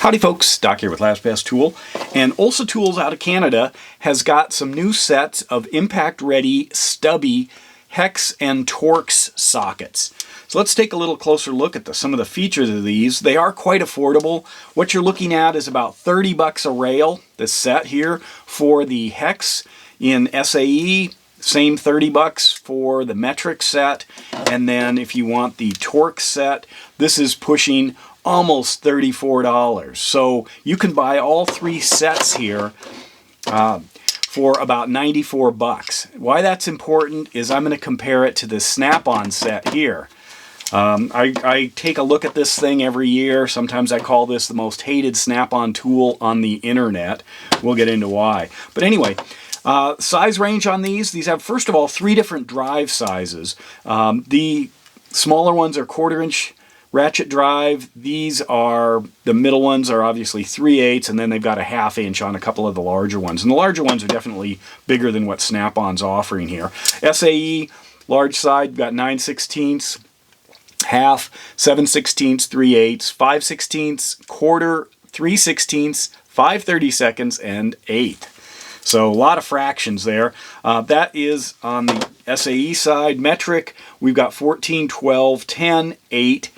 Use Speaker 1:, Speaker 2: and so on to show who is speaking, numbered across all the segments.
Speaker 1: Howdy folks, Doc here with Last Best Tool, and Ulsa Tools out of Canada has got some new sets of impact-ready Stubby hex and Torx sockets. So let's take a little closer look at some of the features of these. They are quite affordable. What you're looking at is about 30 bucks a rail, this set here, for the hex in SAE. Same 30 bucks for the metric set, and then if you want the Torx set, this is pushing almost $34. So you can buy all three sets here for about 94 bucks. Why that's important is I'm going to compare it to the Snap-on set here. I take a look at this thing every year. Sometimes I call this the most hated Snap-on tool on the internet. We'll get into why. But anyway, size range on these have, first of all, 3 different drive sizes. The smaller ones are 1/4 inch ratchet drive. These are, the middle ones are obviously 3/8, and then they've got a 1/2 inch on a couple of the larger ones. And the larger ones are definitely bigger than what Snap-on's offering here. SAE, large side, got 9/16, 1/2, 7/16, 3/8, 5/16, 1/4, 3/16, 5/32, and 1/8. So a lot of fractions there. That is on the SAE side. Metric, we've got 14, 12, 10, 8,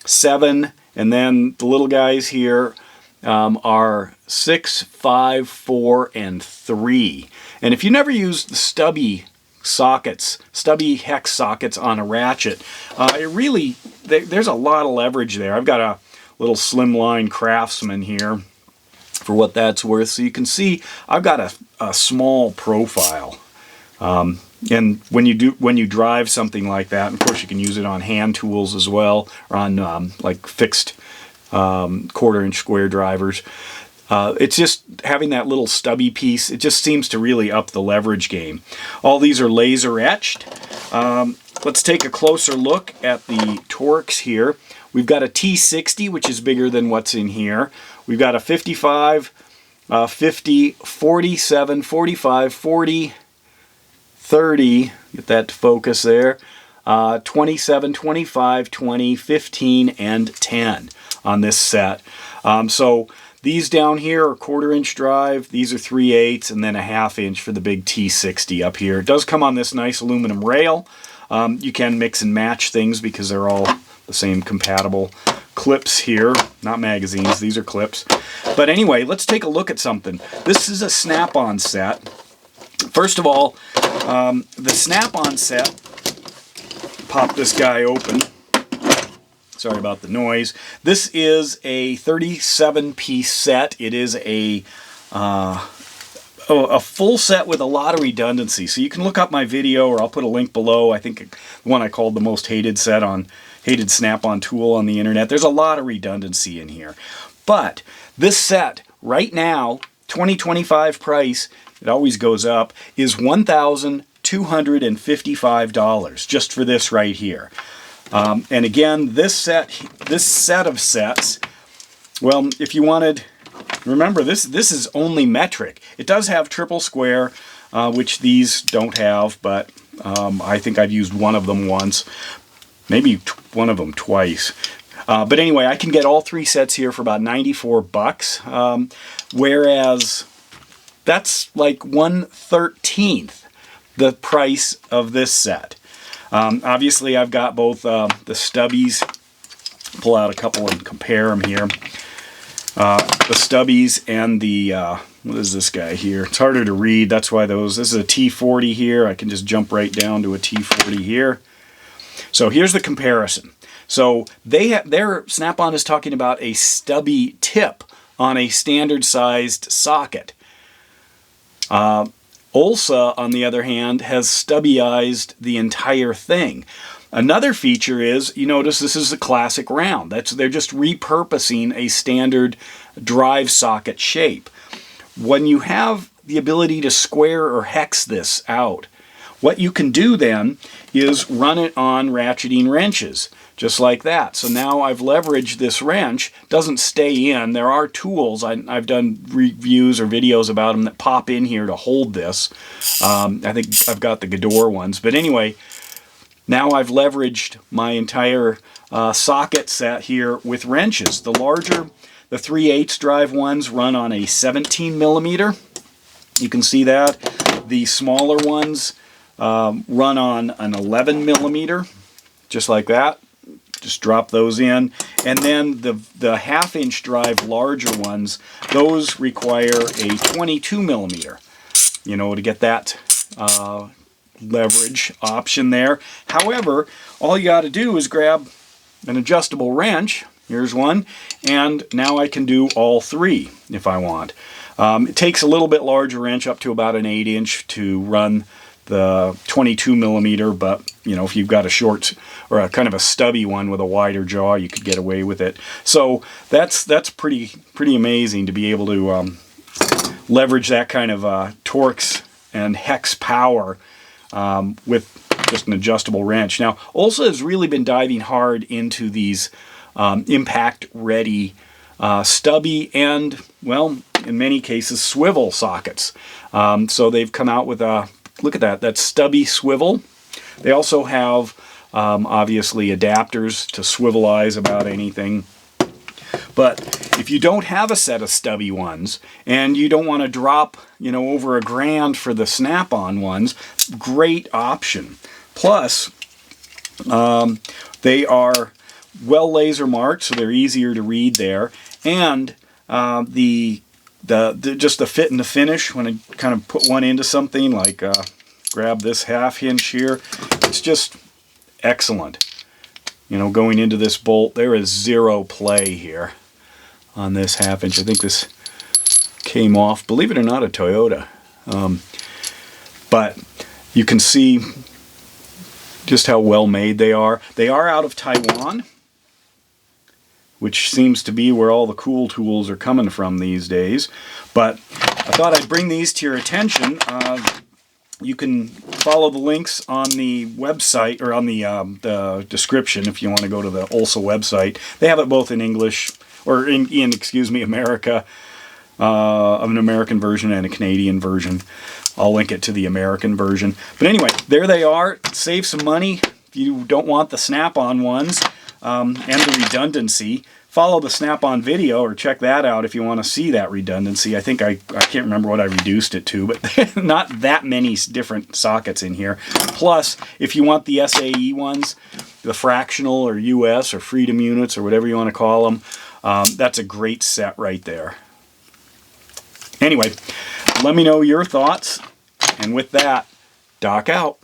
Speaker 1: 7, and then the little guys here are 6, 5, 4, and 3. And if you never used the Stubby sockets, Stubby hex sockets on a ratchet, there's a lot of leverage there. I've got a little slimline Craftsman here for what that's worth. So you can see I've got a small profile. And when you drive something like that, and of course you can use it on hand tools as well, or on like fixed 1/4 inch square drivers. It's just having that little stubby piece, it just seems to really up the leverage game. All these are laser etched. Let's take a closer look at the Torx here. We've got a T60, which is bigger than what's in here. We've got a 55, 50, 47, 45, 40, 30, get that to focus there, 27, 25, 20, 15, and 10 on this set. So these down here are 1/4 inch drive, these are 3/8, and then a 1/2 inch for the big T60 up here. It does come on this nice aluminum rail. You can mix and match things because they're all the same compatible clips here, not magazines, these are clips. But anyway, let's take a look at something. This is a Snap-on set. First of all, the Snap-on set, pop this guy open. Sorry about the noise. This is a 37-piece set. It is a full set with a lot of redundancy. So you can look up my video, or I'll put a link below. I think the one I called the most hated set on hated Snap-on tool on the internet. There's a lot of redundancy in here. But this set right now, 2025 price, it always goes up, is $1,255 just for this right here. And again, this set of sets, well, if you wanted, remember this is only metric. It does have triple square, which these don't have, but I think I've used one of them once, maybe one of them twice. But anyway, I can get all 3 sets here for about 94 bucks, whereas that's like 1/13 the price of this set. Obviously, I've got both the Stubbies. Pull out a couple and compare them here. The Stubbies and the, what is this guy here? It's harder to read, that's why this is a T40 here. I can just jump right down to a T40 here. So here's the comparison. So their Snap-on is talking about a Stubby tip on a standard sized socket. Ulsa, on the other hand, has stubbyized the entire thing. Another feature is, you notice this is a classic round. They're just repurposing a standard drive socket shape. When you have the ability to square or hex this out, what you can do then is run it on ratcheting wrenches, just like that. So now I've leveraged this wrench, doesn't stay in. There are tools, I've done reviews or videos about them that pop in here to hold this. I think I've got the Gador ones. But anyway, now I've leveraged my entire socket set here with wrenches. The larger, the 3/8 drive ones run on a 17 millimeter. You can see that. The smaller ones run on an 11 millimeter, just like that. Just drop those in. And then the 1/2 inch drive larger ones, those require a 22 millimeter, you know, to get that leverage option there. However, all you got to do is grab an adjustable wrench. Here's one, and now I can do all three if I want. It takes a little bit larger wrench, up to about an 8-inch, to run the 22 millimeter, but you know, if you've got a short or a kind of a stubby one with a wider jaw, you could get away with it. So that's pretty amazing to be able to leverage that kind of Torx and hex power with just an adjustable wrench. Now, Ulsa has really been diving hard into these impact ready stubby and, well, in many cases, swivel sockets. So they've come out with a, look at that, that's stubby swivel. They also have obviously adapters to swivelize about anything. But if you don't have a set of stubby ones and you don't want to drop, you know, over $1,000 for the snap-on ones, great option. Plus, they are well laser marked, so they're easier to read there. And just the fit and the finish, when I kind of put one into something, like grab this 1/2 inch here, it's just excellent. You know, going into this bolt, there is zero play here on this 1/2 inch. I think this came off, believe it or not, a Toyota. But you can see just how well made they are. They are out of Taiwan, which seems to be where all the cool tools are coming from these days. But I thought I'd bring these to your attention. You can follow the links on the website, or on the description, if you want to go to the Ulsa website. They have it both in English, or in excuse me, America, an American version and a Canadian version. I'll link it to the American version. But anyway, there they are. Save some money if you don't want the snap-on ones and the redundancy. Follow the snap-on video, or check that out if you want to see that redundancy. I think I can't remember what I reduced it to, but not that many different sockets in here. Plus, if you want the SAE ones, the fractional or US or freedom units or whatever you want to call them, that's a great set right there. Anyway, let me know your thoughts, and with that, Doc out.